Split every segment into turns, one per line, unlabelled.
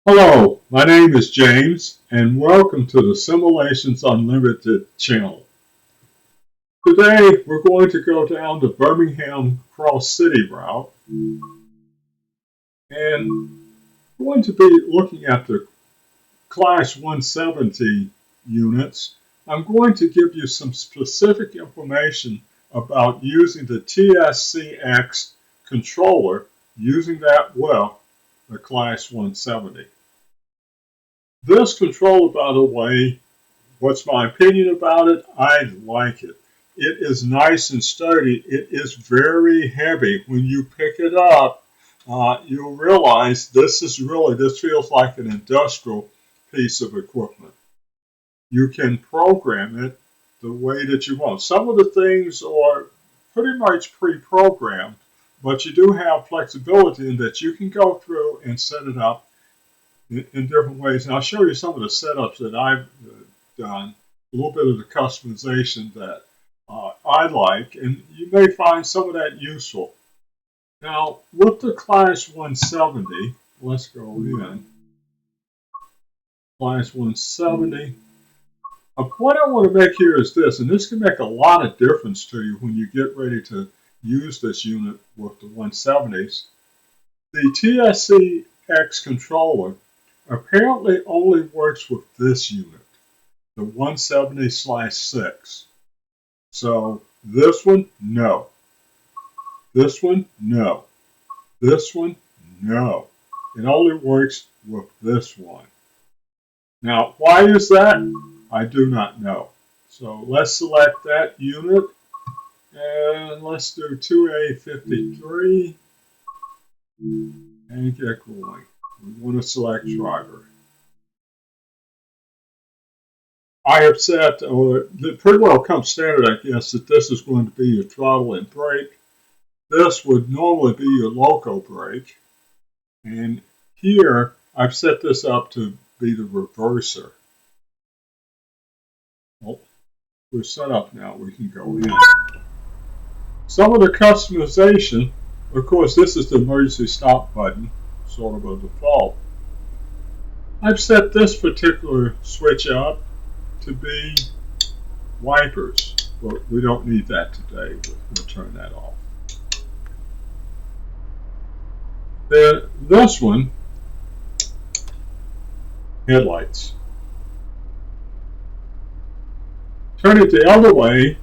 Hello, my name is James, and welcome to the Simulations Unlimited channel. Today, we're going to go down the Birmingham Cross City route, and we're going to be looking at the Class 170 units. I'm going to give you some specific information about using the TSC-X controller, using that with the Class 170. This controller, by the way, what's my opinion about it? I like it. It is nice and sturdy. It is very heavy. When you pick it up, you'll realize this feels like an industrial piece of equipment. You can program it the way that you want. Some of the things are pretty much pre-programmed, but you do have flexibility in that you can go through and set it up in different ways. And I'll show you some of the setups that I've done, a little bit of the customization that I like, and you may find some of that useful. Now, with the Class 170, let's go in. Class 170. A point I want to make here is this, and this can make a lot of difference to you when you get ready to use this unit with the 170s. The TSC-X controller apparently only works with this unit, the 170/6. So this one, no. This one, no. This one, no. It only works with this one. Now, why is that? I do not know. So let's select that unit, and let's do 2A53 and get going. We want to select driver. I have set, or it pretty well comes standard, I guess, that this is going to be your throttle and brake. This would normally be your loco brake. And here, I've set this up to be the reverser. Well, we're set up now. We can go in. Some of the customization, of course, this is the emergency stop button, sort of a default. I've set this particular switch up to be wipers, but we don't need that today. We'll turn that off. Then this one, headlights. Turn it the other way,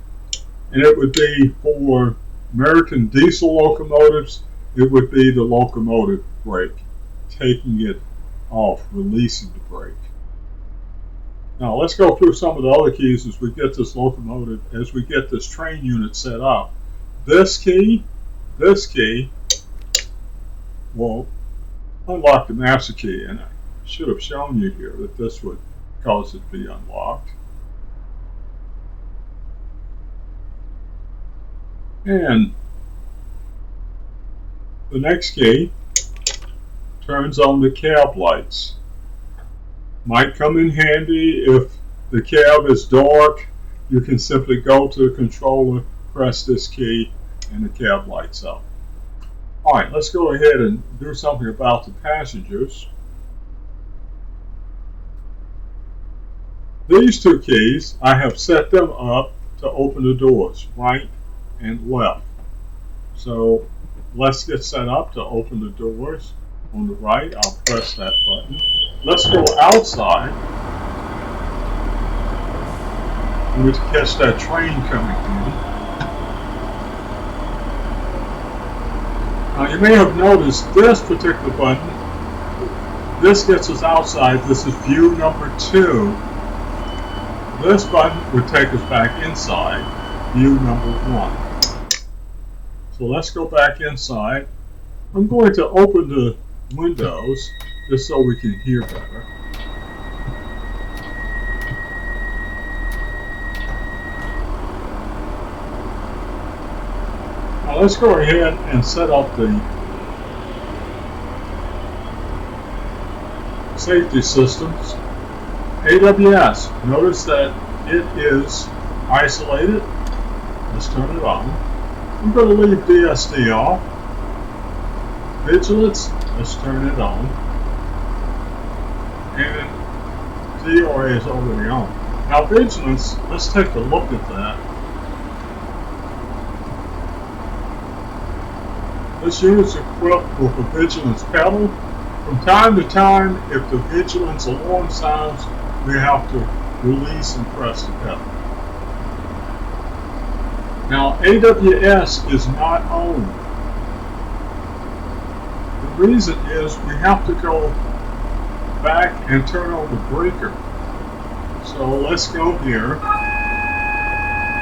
and it would be for American diesel locomotives, it would be the locomotive brake, taking it off, releasing the brake. Now let's go through some of the other keys as we get this locomotive, as we get this train unit set up. This key will unlock the master key, and I should have shown you here that this would cause it to be unlocked. And the next key turns on the cab lights. Might come in handy if the cab is dark. You can simply go to the controller, press this key, and the cab lights up. Alright, let's go ahead and do something about the passengers. These two keys, I have set them up to open the doors, right and left. So let's get set up to open the doors. On the right, I'll press that button. Let's go outside. We need to catch that train coming in. Now you may have noticed this particular button, this gets us outside. This is view number 2. This button would take us back inside, view number 1. So let's go back inside. I'm going to open the windows just so we can hear better. Now let's go ahead and set up the safety systems. AWS, notice that it is isolated. Let's turn it on. I'm going to leave DSD off. Vigilance, let's turn it on. DRA is already on. Now vigilance, let's take a look at that. This unit is equipped with a vigilance pedal. From time to time, if the vigilance alarm sounds, we have to release and press the pedal. Now AWS is not on. The reason is we have to go back and turn on the breaker. So let's go here.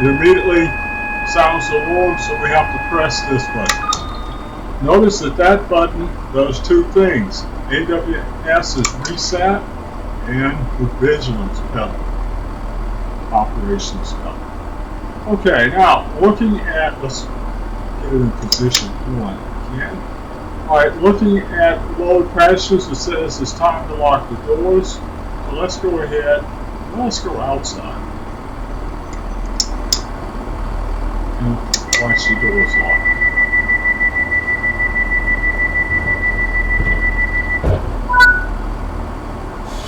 It immediately sounds the alarm, so we have to press this button. Notice that that button does two things. AWS is reset and the vigilance pedal, operations pedal. Okay, now looking at, let's get it in position one again. Alright, looking at load passengers, it says it's time to lock the doors. So let's go ahead, let's go outside. And watch the doors lock.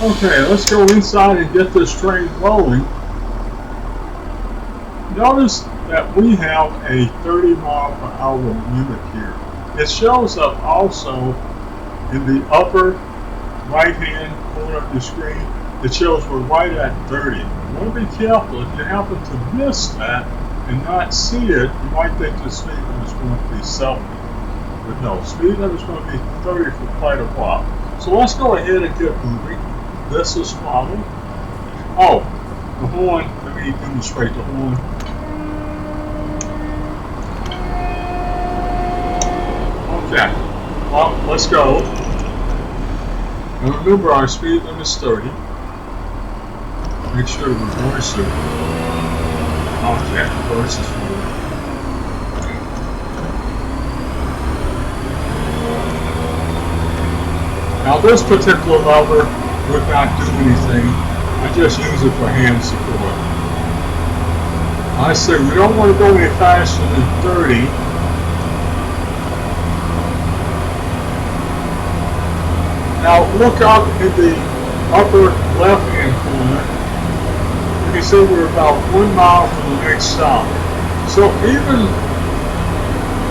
Okay, let's go inside and get this train rolling. Notice that we have a 30-mile-per-hour unit here. It shows up also in the upper right-hand corner of the screen. It shows we're right at 30. You want to be careful. If you happen to miss that and not see it, you might think the speed limit is going to be 70. But no, speed limit is going to be 30 for quite a while. So let's go ahead and get moving. This is throttle. Oh, the horn. Let me demonstrate the horn. Okay. Well, let's go. Now remember, our speed limit is 30. Make sure to reverse it. Okay, reverse is forward. Now this particular lever would not do anything. I just use it for hand support. I say we don't want to go any faster than 30. Now look up in the upper left hand corner. You can see we're about 1 mile from the next stop. So even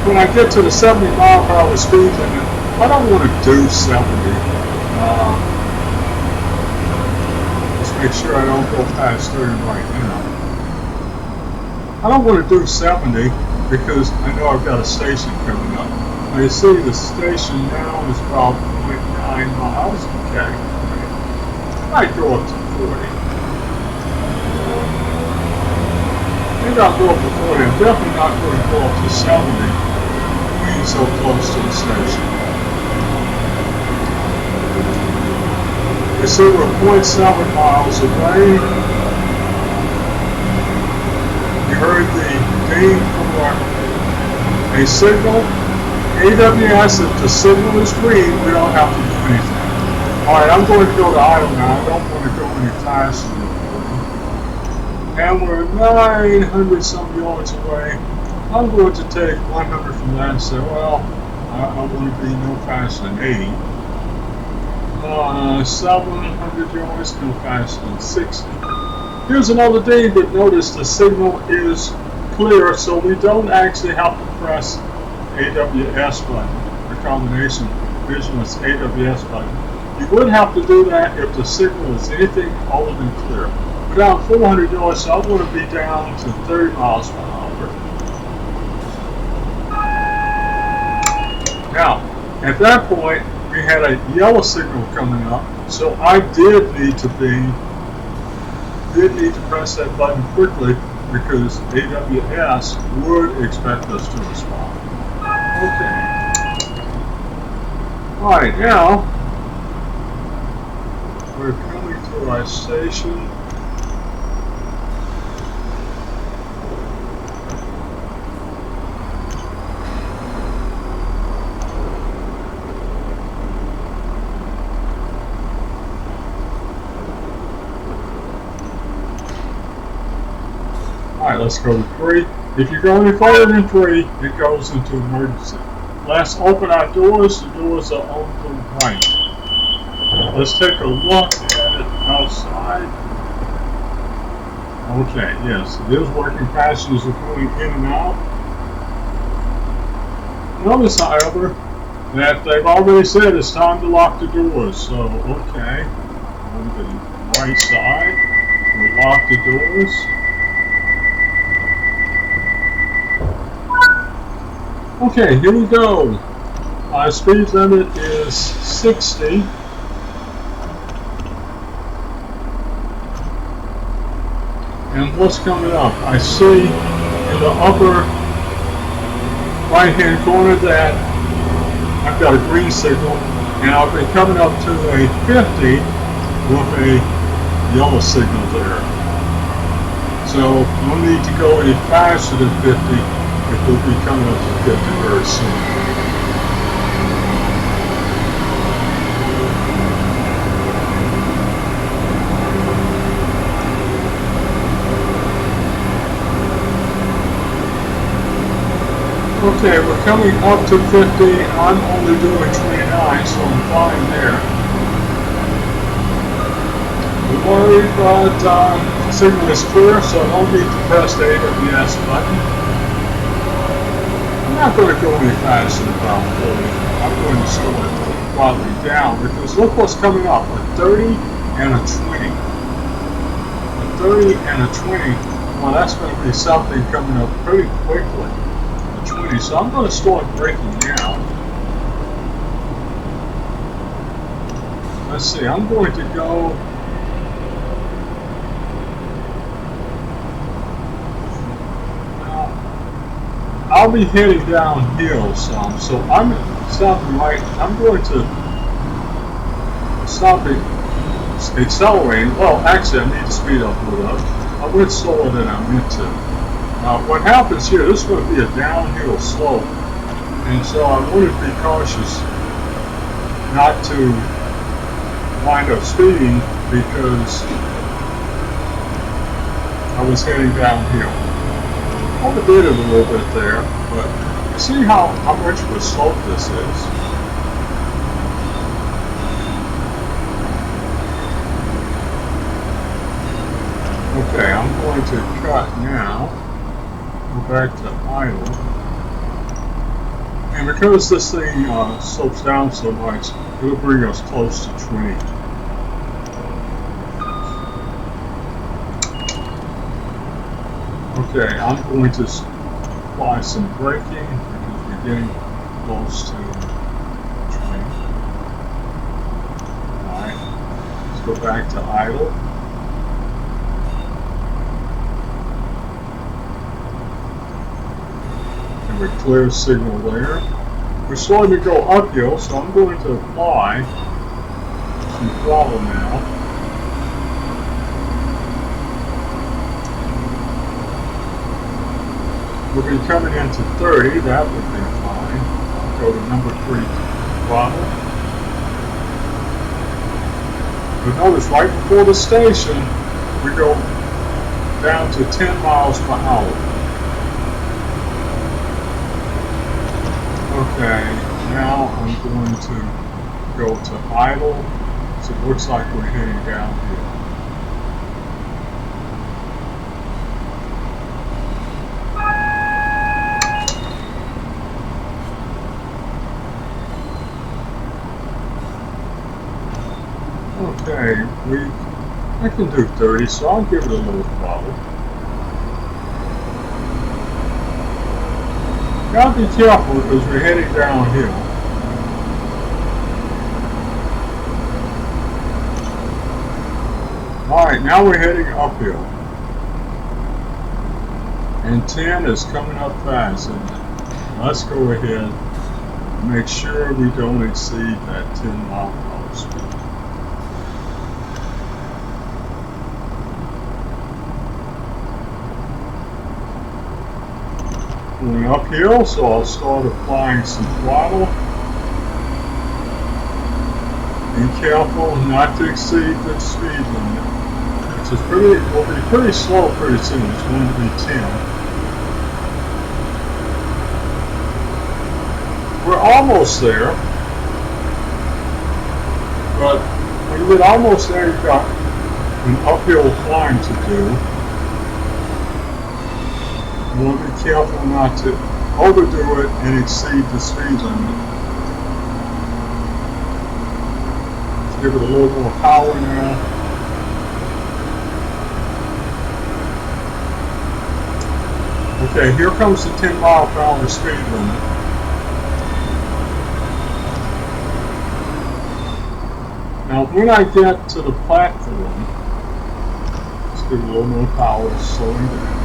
when I get to the 70-mile-per-hour speed limit, I don't want to do 70. Make sure I don't go past 30 right now. I don't want to do 70 because I know I've got a station coming up. Now you see the station now is about 0.9 miles. Okay. I might go up to 40. Maybe I'll go up to 40. I'm definitely not going to go up to 70 being so close to the station. You see we're 0.7 miles away. You heard the ding for a signal. AWS, if the signal is green, we don't have to do anything. Alright, I'm going to go to idle now. I don't want to go any faster than 40. And we're 900 some yards away. I'm going to take 100 from that and say, well, I want to be no faster than 80. 700 yards, no faster than 60. Here's another thing, but notice the signal is clear, so we don't actually have to press AWS button, the combination vigilance AWS button. You would have to do that if the signal is anything other than clear. We're down 400 yards, so I want to be down to 30 miles per hour. Now, at that point, we had a yellow signal coming up, so I did need to press that button quickly because AWS would expect us to respond. Okay. Alright, now we're coming to our station. Alright, let's go to 3. If you go any further than 3, it goes into emergency. Let's open our doors. The doors are on the right. Let's take a look at it outside. Okay, yes, it is working. Passengers are going in and out. Notice, however, that they've already said it's time to lock the doors. So, okay, on the right side, we'll lock the doors. Okay, here we go. Our speed limit is 60. And what's coming up? I see in the upper right-hand corner that I've got a green signal, and I'll be coming up to a 50 with a yellow signal there. So we'll need to go any faster than 50 if we'll be coming up to 50 very soon. Okay, we're coming up to 50. I'm only doing 29, so I'm fine there. Don't worry, but the signal is clear, so I don't need to press the AWS button. I'm not going to go any faster than about 40. I'm going to slow it throttling down because look what's coming up, a 30 and a 20. A 30 and a 20, well, that's going to be something coming up pretty quickly. 20, so I'm going to start braking now. Let's see, I'm going to go now. I'll be heading downhill some, so I'm stopping right. I'm going to stop it, accelerating. Well, actually, I need to speed up a little. I went slower than I meant to. What happens here, this is going to be a downhill slope, and so I wanted to be cautious not to wind up speeding because I was heading downhill. Overdid it a little bit there, but see how much of a slope this is. Okay, I'm going to cut now. Go back to idle, and because this thing slopes down so much, it'll bring us close to 20. Okay, I'm going to apply some braking because we're getting close to 20. Alright, let's go back to idle. A clear signal there. We're starting to go uphill, so I'm going to apply some throttle now. We'll be coming into 30, that would be fine. I'll go to number 3 throttle. But notice right before the station, we go down to 10 miles per hour. Okay, now I'm going to go to idle, so it looks like we're heading downhill. Okay, I can do 30, so I'll give it a little throttle. Gotta be careful because we're heading downhill. Alright, now we're heading uphill. And 10 is coming up fast, isn't it? Let's go ahead and make sure we don't exceed that 10 mile per hour speed. Going uphill, so I'll start applying some throttle. Be careful not to exceed the speed limit, which is will be pretty slow pretty soon. It's going to be 10. We're almost there, but when you get almost there, you've got an uphill climb to do. You want to be careful not to overdo it and exceed the speed limit. Let's give it a little more power now. Okay, here comes the 10 mile per hour speed limit. Now when I get to the platform, let's give it a little more power, slowing down.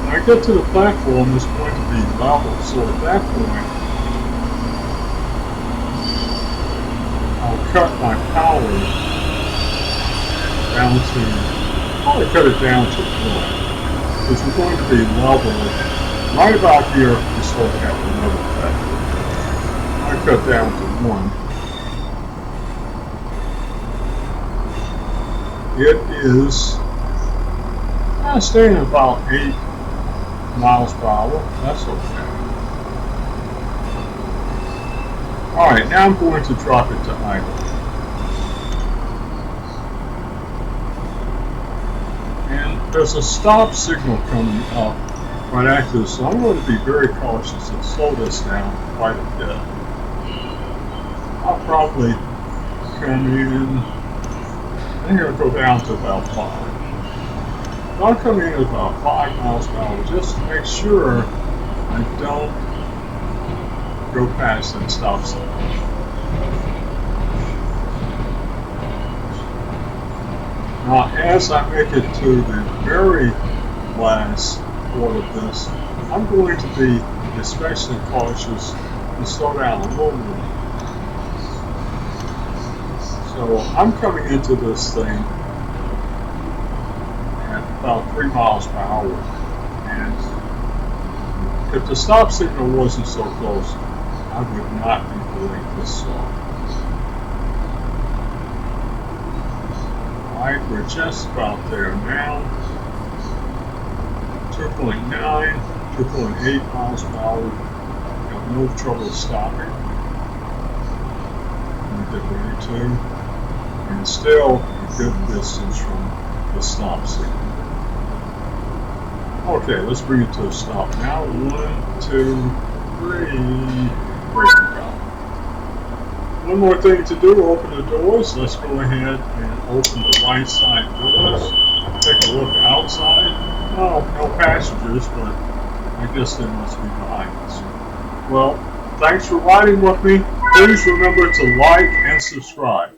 When I get to the platform, it's going to be level, so at that point, I'll cut my power down to, probably cut it down to 1. Because we're going to be level. Right about here, we start to have a level factor. I cut down to 1. It is staying at about 8 miles per hour. That's okay. Alright, now I'm going to drop it to idle. And there's a stop signal coming up right after this, so I'm going to be very cautious and slow this down quite a bit. I'll probably come in, I'm going to go down to about 5. I'll come in at about 5 miles per hour just to make sure I don't go past that stop sign. Now, as I make it to the very last part of this, I'm going to be especially cautious and slow down a little bit. So I'm coming into this thing at about 3 miles per hour, and if the stop signal wasn't so close, I would not be going this slow. Alright, we're just about there now. 2.9, 2.8 miles per hour. Got no trouble stopping. I'm get ready to. And still a good distance from the stop signal. Okay, let's bring it to a stop now. 1, 2, 3. Braking power. One more thing to do, open the doors. Let's go ahead and open the right side doors. Take a look outside. Oh, no passengers, but I guess they must be behind us. Well, thanks for riding with me. Please remember to like and subscribe.